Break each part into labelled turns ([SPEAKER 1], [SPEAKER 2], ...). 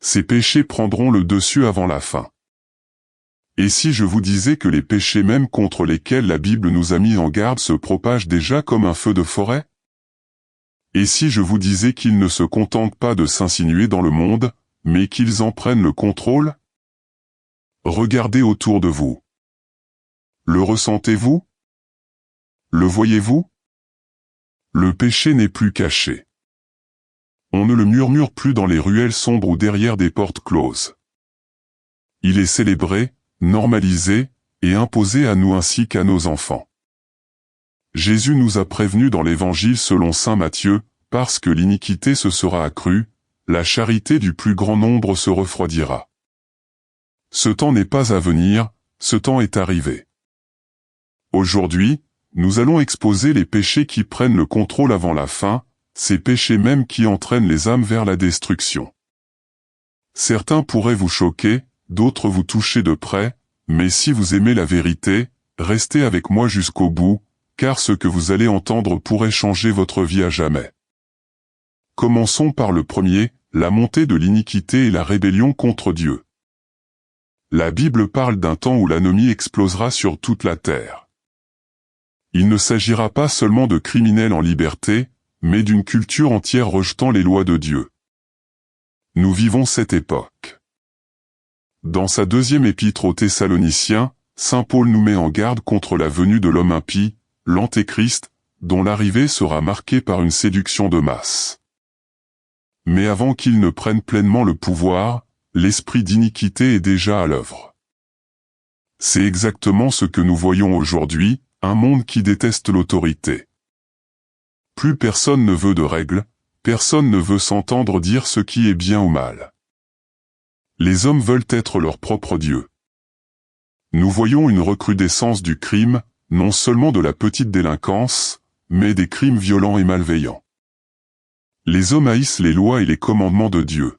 [SPEAKER 1] Ces péchés prendront le dessus avant la fin. Et si je vous disais que les péchés même contre lesquels la Bible nous a mis en garde se propagent déjà comme un feu de forêt? Et si je vous disais qu'ils ne se contentent pas de s'insinuer dans le monde, mais qu'ils en prennent le contrôle? Regardez autour de vous. Le ressentez-vous? Le voyez-vous? Le péché n'est plus caché. On ne le murmure plus dans les ruelles sombres ou derrière des portes closes. Il est célébré, normalisé, et imposé à nous ainsi qu'à nos enfants. Jésus nous a prévenus dans l'Évangile selon saint Matthieu, parce que l'iniquité se sera accrue, la charité du plus grand nombre se refroidira. Ce temps n'est pas à venir, ce temps est arrivé. Aujourd'hui, nous allons exposer les péchés qui prennent le contrôle avant la fin, ces péchés même qui entraînent les âmes vers la destruction. Certains pourraient vous choquer, d'autres vous toucher de près, mais si vous aimez la vérité, restez avec moi jusqu'au bout, car ce que vous allez entendre pourrait changer votre vie à jamais. Commençons par le premier, la montée de l'iniquité et la rébellion contre Dieu. La Bible parle d'un temps où l'anomie explosera sur toute la terre. Il ne s'agira pas seulement de criminels en liberté, mais d'une culture entière rejetant les lois de Dieu. Nous vivons cette époque. Dans sa deuxième épître aux Thessaloniciens, saint Paul nous met en garde contre la venue de l'homme impie, l'Antéchrist, dont l'arrivée sera marquée par une séduction de masse. Mais avant qu'il ne prenne pleinement le pouvoir, l'esprit d'iniquité est déjà à l'œuvre. C'est exactement ce que nous voyons aujourd'hui, un monde qui déteste l'autorité. Plus personne ne veut de règles, personne ne veut s'entendre dire ce qui est bien ou mal. Les hommes veulent être leur propre Dieu. Nous voyons une recrudescence du crime, non seulement de la petite délinquance, mais des crimes violents et malveillants. Les hommes haïssent les lois et les commandements de Dieu.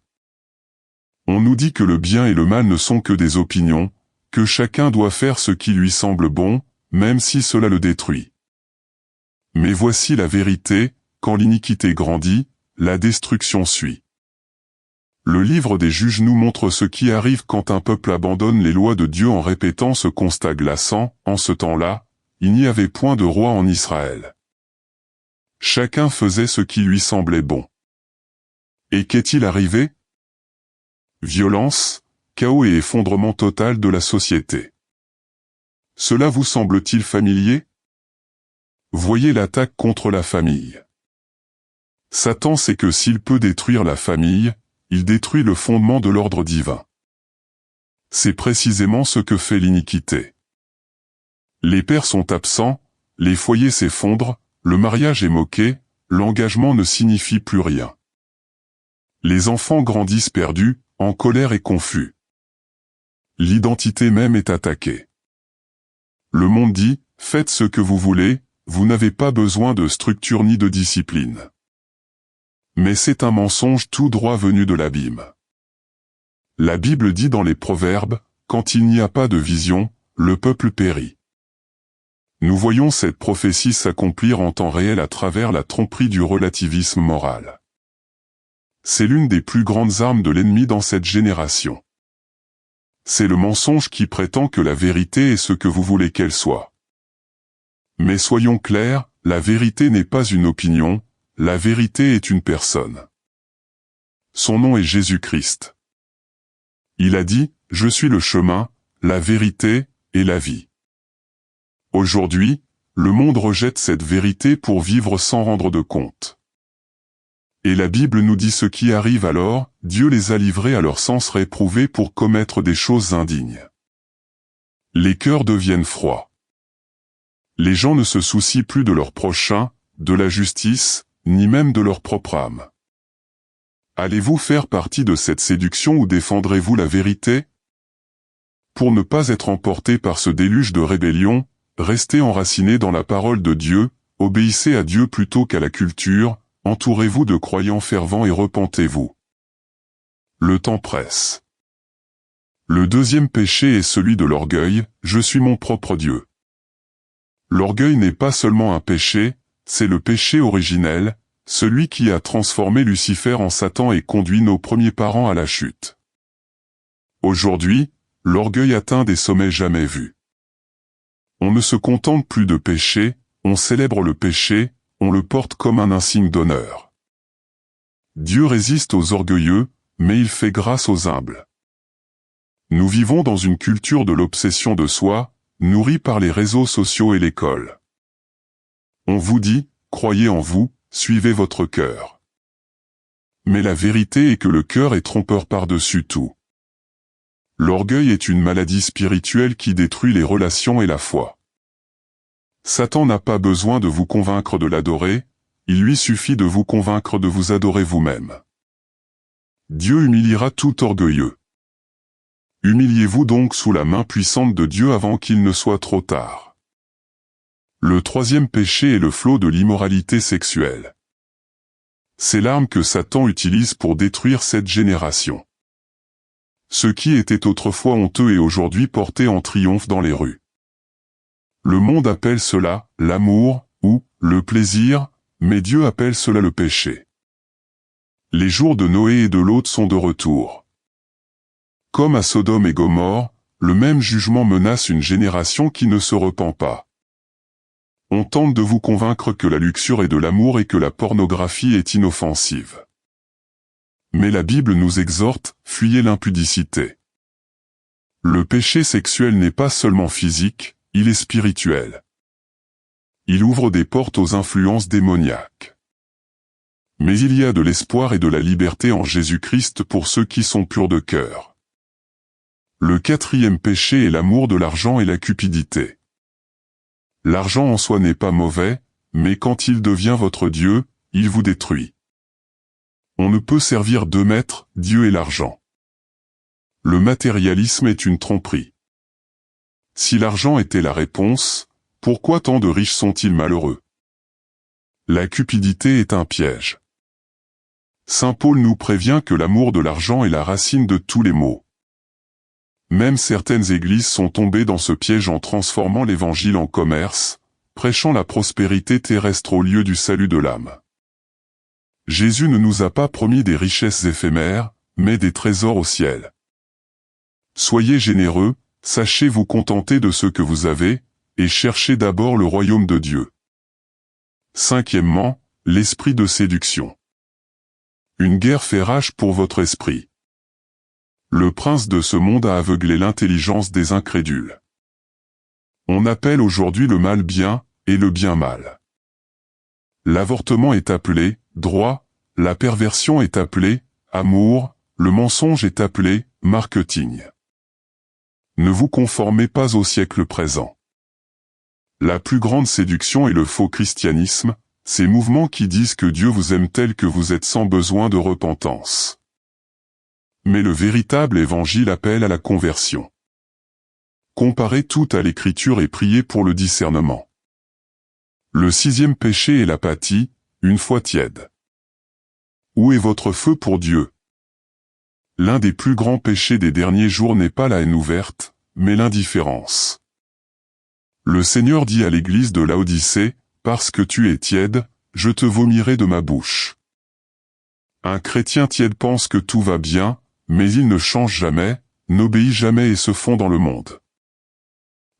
[SPEAKER 1] On nous dit que le bien et le mal ne sont que des opinions, que chacun doit faire ce qui lui semble bon, même si cela le détruit. Mais voici la vérité, quand l'iniquité grandit, la destruction suit. Le livre des Juges nous montre ce qui arrive quand un peuple abandonne les lois de Dieu en répétant ce constat glaçant. En ce temps-là, il n'y avait point de roi en Israël. Chacun faisait ce qui lui semblait bon. Et qu'est-il arrivé? Violence, chaos et effondrement total de la société. Cela vous semble-t-il familier? Voyez l'attaque contre la famille. Satan sait que s'il peut détruire la famille, il détruit le fondement de l'ordre divin. C'est précisément ce que fait l'iniquité. Les pères sont absents, les foyers s'effondrent, le mariage est moqué, l'engagement ne signifie plus rien. Les enfants grandissent perdus, en colère et confus. L'identité même est attaquée. Le monde dit, faites ce que vous voulez, vous n'avez pas besoin de structure ni de discipline. Mais c'est un mensonge tout droit venu de l'abîme. La Bible dit dans les Proverbes, quand il n'y a pas de vision, le peuple périt. Nous voyons cette prophétie s'accomplir en temps réel à travers la tromperie du relativisme moral. C'est l'une des plus grandes armes de l'ennemi dans cette génération. C'est le mensonge qui prétend que la vérité est ce que vous voulez qu'elle soit. Mais soyons clairs, la vérité n'est pas une opinion, la vérité est une personne. Son nom est Jésus-Christ. Il a dit, « Je suis le chemin, la vérité et la vie ». Aujourd'hui, le monde rejette cette vérité pour vivre sans rendre de compte. Et la Bible nous dit ce qui arrive alors, Dieu les a livrés à leur sens réprouvé pour commettre des choses indignes. Les cœurs deviennent froids. Les gens ne se soucient plus de leur prochain, de la justice, ni même de leur propre âme. Allez-vous faire partie de cette séduction ou défendrez-vous la vérité? Pour ne pas être emporté par ce déluge de rébellion, restez enracinés dans la parole de Dieu, obéissez à Dieu plutôt qu'à la culture, entourez-vous de croyants fervents et repentez-vous. Le temps presse. Le deuxième péché est celui de l'orgueil, je suis mon propre Dieu. L'orgueil n'est pas seulement un péché, c'est le péché originel, celui qui a transformé Lucifer en Satan et conduit nos premiers parents à la chute. Aujourd'hui, l'orgueil atteint des sommets jamais vus. On ne se contente plus de pécher, on célèbre le péché, on le porte comme un insigne d'honneur. Dieu résiste aux orgueilleux, mais il fait grâce aux humbles. Nous vivons dans une culture de l'obsession de soi, nourrie par les réseaux sociaux et l'école. On vous dit, croyez en vous, suivez votre cœur. Mais la vérité est que le cœur est trompeur par-dessus tout. L'orgueil est une maladie spirituelle qui détruit les relations et la foi. Satan n'a pas besoin de vous convaincre de l'adorer, il lui suffit de vous convaincre de vous adorer vous-même. Dieu humiliera tout orgueilleux. Humiliez-vous donc sous la main puissante de Dieu avant qu'il ne soit trop tard. Le troisième péché est le flot de l'immoralité sexuelle. C'est l'arme que Satan utilise pour détruire cette génération. Ce qui était autrefois honteux est aujourd'hui porté en triomphe dans les rues. Le monde appelle cela l'amour ou le plaisir, mais Dieu appelle cela le péché. Les jours de Noé et de Lot sont de retour. Comme à Sodome et Gomorrhe, le même jugement menace une génération qui ne se repent pas. On tente de vous convaincre que la luxure est de l'amour et que la pornographie est inoffensive. Mais la Bible nous exhorte, fuyez l'impudicité. Le péché sexuel n'est pas seulement physique, il est spirituel. Il ouvre des portes aux influences démoniaques. Mais il y a de l'espoir et de la liberté en Jésus-Christ pour ceux qui sont purs de cœur. Le quatrième péché est l'amour de l'argent et la cupidité. L'argent en soi n'est pas mauvais, mais quand il devient votre Dieu, il vous détruit. On ne peut servir deux maîtres, Dieu et l'argent. Le matérialisme est une tromperie. Si l'argent était la réponse, pourquoi tant de riches sont-ils malheureux? La cupidité est un piège. Saint Paul nous prévient que l'amour de l'argent est la racine de tous les maux. Même certaines églises sont tombées dans ce piège en transformant l'évangile en commerce, prêchant la prospérité terrestre au lieu du salut de l'âme. Jésus ne nous a pas promis des richesses éphémères, mais des trésors au ciel. Soyez généreux, sachez vous contenter de ce que vous avez, et cherchez d'abord le royaume de Dieu. Cinquièmement, l'esprit de séduction. Une guerre fait rage pour votre esprit. Le prince de ce monde a aveuglé l'intelligence des incrédules. On appelle aujourd'hui le mal bien, et le bien mal. L'avortement est appelé droit, la perversion est appelée amour, le mensonge est appelé marketing. Ne vous conformez pas au siècle présent. La plus grande séduction est le faux christianisme, ces mouvements qui disent que Dieu vous aime tel que vous êtes sans besoin de repentance. Mais le véritable évangile appelle à la conversion. Comparez tout à l'écriture et priez pour le discernement. Le sixième péché est l'apathie, une foi tiède. Où est votre feu pour Dieu? L'un des plus grands péchés des derniers jours n'est pas la haine ouverte, mais l'indifférence. Le Seigneur dit à l'église de Laodicée, « Parce que tu es tiède, je te vomirai de ma bouche. » Un chrétien tiède pense que tout va bien, mais il ne change jamais, n'obéit jamais et se fond dans le monde.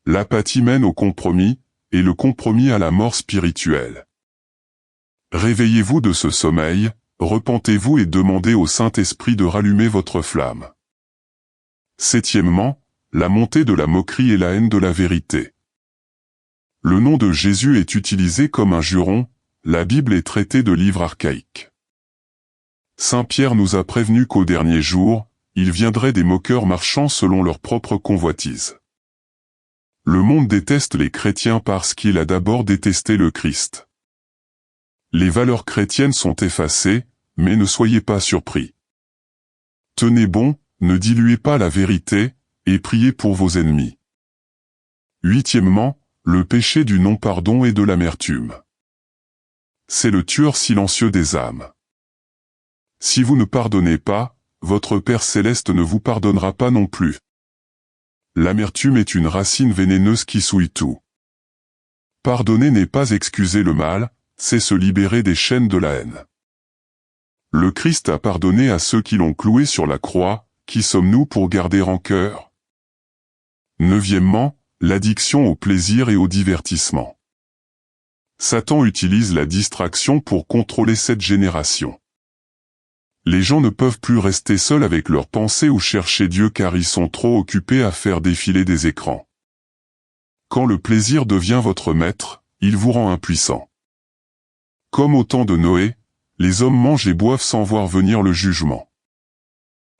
[SPEAKER 1] L'apathie mène au compromis, et le compromis à la mort spirituelle. Réveillez-vous de ce sommeil, repentez-vous et demandez au Saint-Esprit de rallumer votre flamme. Septièmement, la montée de la moquerie et la haine de la vérité. Le nom de Jésus est utilisé comme un juron, la Bible est traitée de livre archaïque. Saint Pierre nous a prévenu qu'au dernier jour, il viendrait des moqueurs marchant selon leur propre convoitise. Le monde déteste les chrétiens parce qu'il a d'abord détesté le Christ. Les valeurs chrétiennes sont effacées, mais ne soyez pas surpris. Tenez bon, ne diluez pas la vérité, et priez pour vos ennemis. Huitièmement, le péché du non-pardon et de l'amertume. C'est le tueur silencieux des âmes. Si vous ne pardonnez pas, votre Père céleste ne vous pardonnera pas non plus. L'amertume est une racine vénéneuse qui souille tout. Pardonner n'est pas excuser le mal, c'est se libérer des chaînes de la haine. Le Christ a pardonné à ceux qui l'ont cloué sur la croix, qui sommes-nous pour garder rancœur? Neuvièmement, l'addiction au plaisir et au divertissement. Satan utilise la distraction pour contrôler cette génération. Les gens ne peuvent plus rester seuls avec leurs pensées ou chercher Dieu car ils sont trop occupés à faire défiler des écrans. Quand le plaisir devient votre maître, il vous rend impuissant. Comme au temps de Noé, les hommes mangent et boivent sans voir venir le jugement.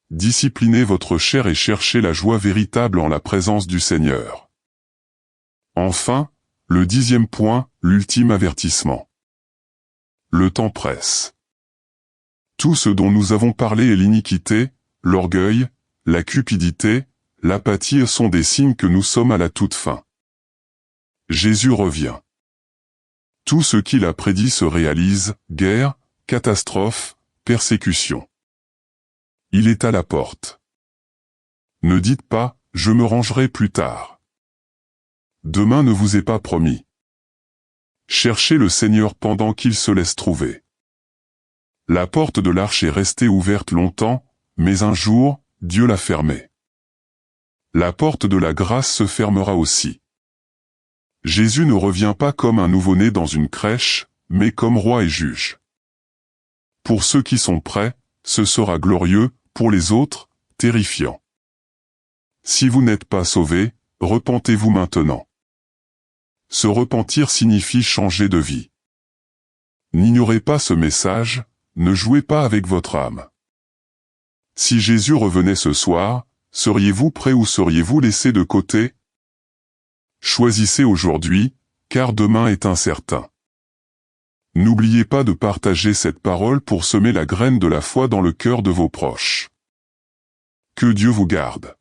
[SPEAKER 1] Disciplinez votre chair et cherchez la joie véritable en la présence du Seigneur. Enfin, le 10e point, l'ultime avertissement. Le temps presse. Tout ce dont nous avons parlé est l'iniquité, l'orgueil, la cupidité, l'apathie sont des signes que nous sommes à la toute fin. Jésus revient. Tout ce qu'il a prédit se réalise, guerre, catastrophe, persécution. Il est à la porte. Ne dites pas, je me rangerai plus tard. Demain ne vous est pas promis. Cherchez le Seigneur pendant qu'il se laisse trouver. La porte de l'arche est restée ouverte longtemps, mais un jour, Dieu l'a fermée. La porte de la grâce se fermera aussi. Jésus ne revient pas comme un nouveau-né dans une crèche, mais comme roi et juge. Pour ceux qui sont prêts, ce sera glorieux, pour les autres, terrifiant. Si vous n'êtes pas sauvés, repentez-vous maintenant. Se repentir signifie changer de vie. N'ignorez pas ce message, ne jouez pas avec votre âme. Si Jésus revenait ce soir, seriez-vous prêt ou seriez-vous laissé de côté? Choisissez aujourd'hui, car demain est incertain. N'oubliez pas de partager cette parole pour semer la graine de la foi dans le cœur de vos proches. Que Dieu vous garde.